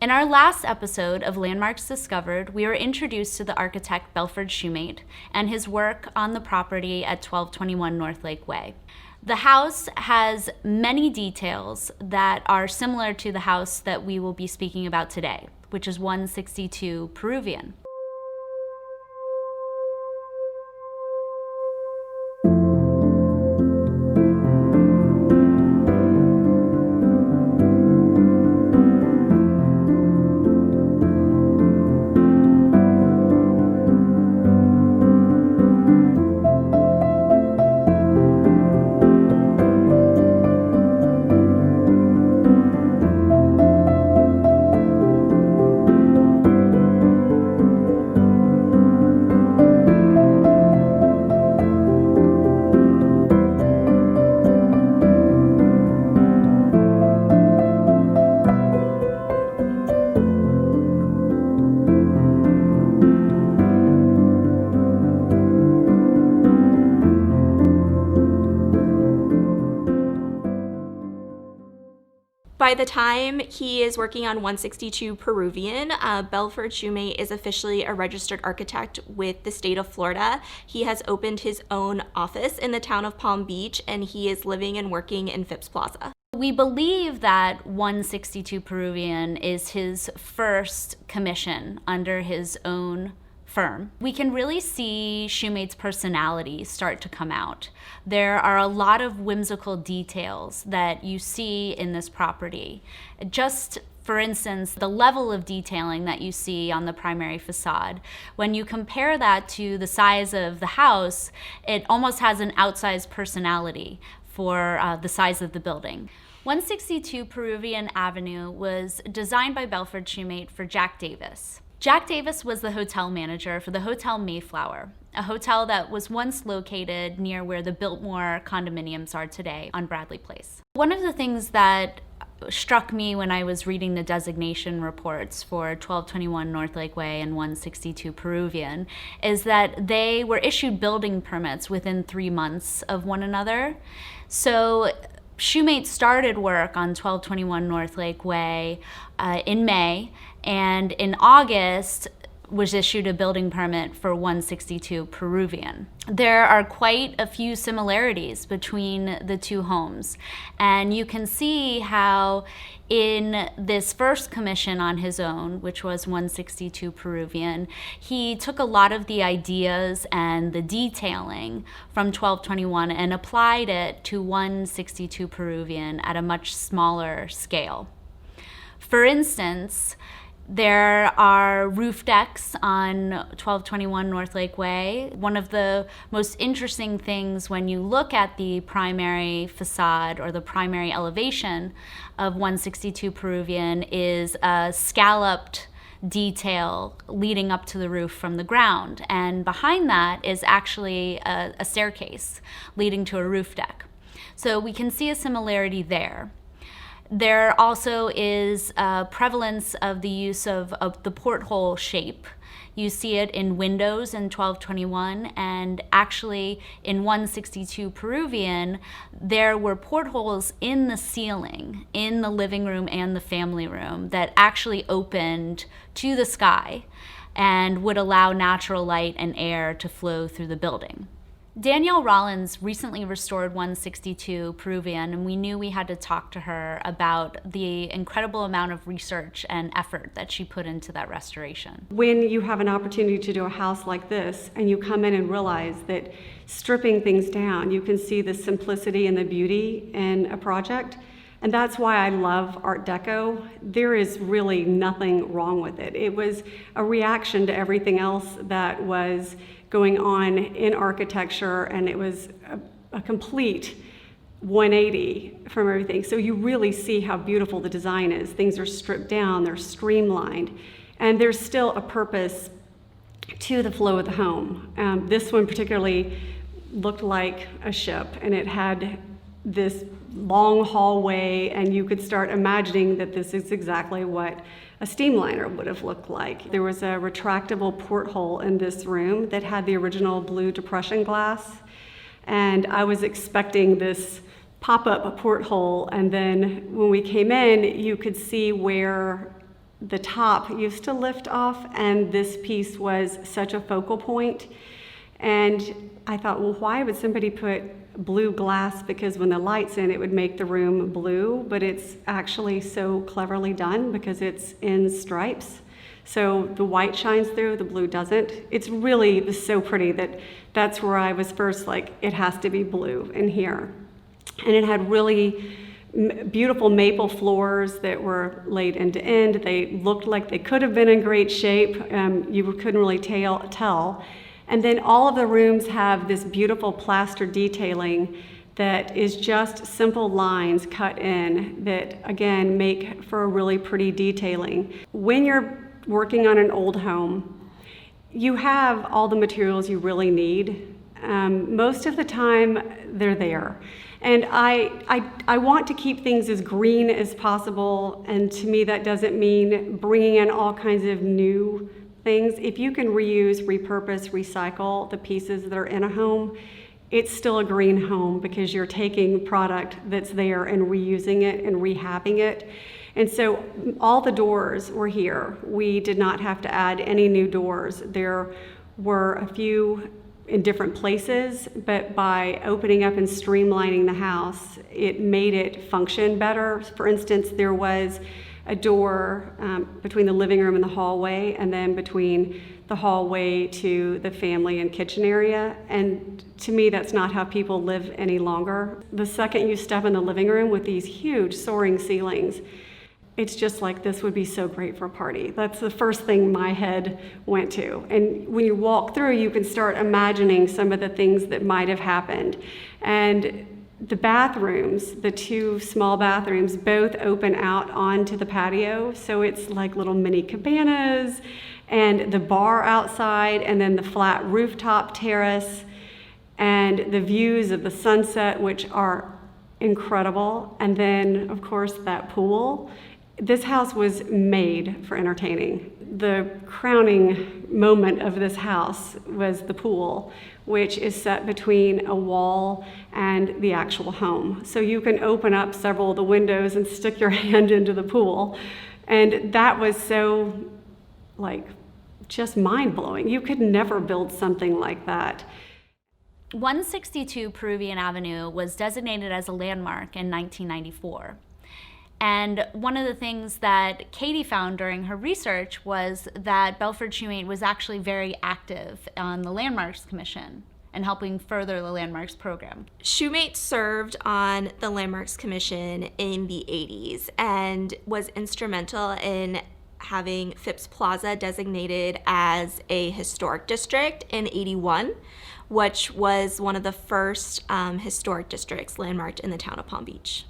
In our last episode of Landmarks Discovered, we were introduced to the architect Belford Shoumate and his work on the property at 1221 North Lake Way. The house has many details that are similar to the house that we will be speaking about today, which is 162 Peruvian. By the time he is working on 162 Peruvian, Belford Shoumate is officially a registered architect with the state of Florida. He has opened his own office in the town of Palm Beach, and he is living and working in Phipps Plaza. We believe that 162 Peruvian is his first commission under his own firm. We can really see Shoumate's personality start to come out. There are a lot of whimsical details that you see in this property. Just for instance, the level of detailing that you see on the primary facade, when you compare that to the size of the house, it almost has an outsized personality for the size of the building. 162 Peruvian Avenue was designed by Belford Shoumate for Jack Davis. Jack Davis was the hotel manager for the Hotel Mayflower, a hotel that was once located near where the Biltmore condominiums are today on Bradley Place. One of the things that struck me when I was reading the designation reports for 1221 North Lake Way and 162 Peruvian is that they were issued building permits within 3 months of one another. So Shoumate started work on 1221 North Lake Way in May, and in August was issued a building permit for 162 Peruvian. There are quite a few similarities between the two homes, and you can see how in this first commission on his own, which was 162 Peruvian, he took a lot of the ideas and the detailing from 1221 and applied it to 162 Peruvian at a much smaller scale. For instance, there are roof decks on 1221 North Lake Way. One of the most interesting things when you look at the primary facade or the primary elevation of 162 Peruvian is a scalloped detail leading up to the roof from the ground. And behind that is actually a staircase leading to a roof deck. So we can see a similarity there. There also is a prevalence of the use of the porthole shape. You see it in windows in 1221, and actually in 162 Peruvian, there were portholes in the ceiling, in the living room and the family room, that actually opened to the sky and would allow natural light and air to flow through the building. Danielle Rollins recently restored 162 Peruvian, and we knew we had to talk to her about the incredible amount of research and effort that she put into that restoration. When you have an opportunity to do a house like this and you come in and realize that stripping things down, you can see the simplicity and the beauty in a project. And that's why I love Art Deco. There is really nothing wrong with it. It was a reaction to everything else that was going on in architecture, and it was a complete 180 from everything. So you really see how beautiful the design is. Things are stripped down, they're streamlined, and there's still a purpose to the flow of the home. This one particularly looked like a ship, and it had this long hallway, and you could start imagining that this is exactly what a steamliner would have looked like. There was a retractable porthole in this room that had the original blue depression glass, and I was expecting this pop-up porthole, and then when we came in, you could see where the top used to lift off, and this piece was such a focal point. And I thought, well, why would somebody put blue glass? Because when the light's in, it would make the room blue, but it's actually so cleverly done because it's in stripes. So the white shines through, the blue doesn't. It's really so pretty that's where I was first like, it has to be blue in here. And it had really beautiful maple floors that were laid end to end. They looked like they could have been in great shape. You couldn't really tell. And then all of the rooms have this beautiful plaster detailing that is just simple lines cut in that, again, make for a really pretty detailing. When you're working on an old home, you have all the materials you really need. Most of the time, they're there. And I want to keep things as green as possible, and to me that doesn't mean bringing in all kinds of new things. If you can reuse, repurpose, recycle the pieces that are in a home, it's still a green home because you're taking product that's there and reusing it and rehabbing it. And so all the doors were here. We did not have to add any new doors. There were a few in different places, but by opening up and streamlining the house, it made it function better. For instance, there was a door between the living room and the hallway, and then between the hallway to the family and kitchen area. And to me, that's not how people live any longer. The second you step in the living room with these huge soaring ceilings, it's just like, this would be so great for a party. That's the first thing my head went to. And when you walk through, you can start imagining some of the things that might have happened. And the bathrooms, the two small bathrooms, both open out onto the patio. So it's like little mini cabanas, and the bar outside, and then the flat rooftop terrace, and the views of the sunset, which are incredible. And then, of course, that pool. This house was made for entertaining. The crowning moment of this house was the pool, which is set between a wall and the actual home. So you can open up several of the windows and stick your hand into the pool. And that was so, just mind-blowing. You could never build something like that. 162 Peruvian Avenue was designated as a landmark in 1994. And one of the things that Katie found during her research was that Belford Shoumate was actually very active on the Landmarks Commission and helping further the Landmarks program. Shoumate served on the Landmarks Commission in the 80s and was instrumental in having Phipps Plaza designated as a historic district in 81, which was one of the first historic districts landmarked in the town of Palm Beach.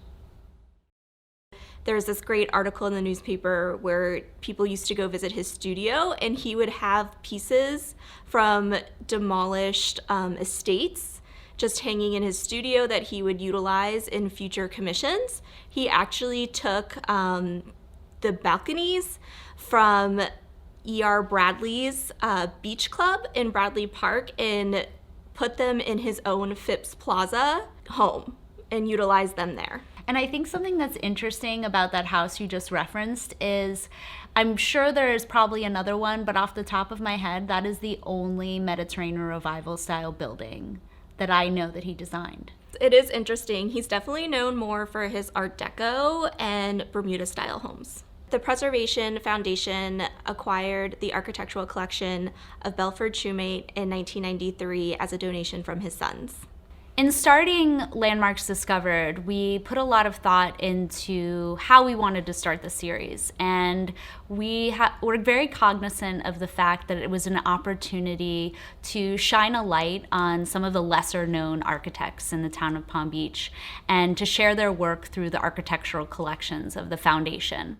There's this great article in the newspaper where people used to go visit his studio, and he would have pieces from demolished estates just hanging in his studio that he would utilize in future commissions. He actually took the balconies from E.R. Bradley's beach club in Bradley Park and put them in his own Phipps Plaza home and utilized them there. And I think something that's interesting about that house you just referenced is, I'm sure there's probably another one, but off the top of my head, that is the only Mediterranean Revival style building that I know that he designed. It is interesting. He's definitely known more for his Art Deco and Bermuda style homes. The Preservation Foundation acquired the architectural collection of Belford Shoumate in 1993 as a donation from his sons. In starting Landmarks Discovered, we put a lot of thought into how we wanted to start the series, and we're very cognizant of the fact that it was an opportunity to shine a light on some of the lesser known architects in the town of Palm Beach and to share their work through the architectural collections of the foundation.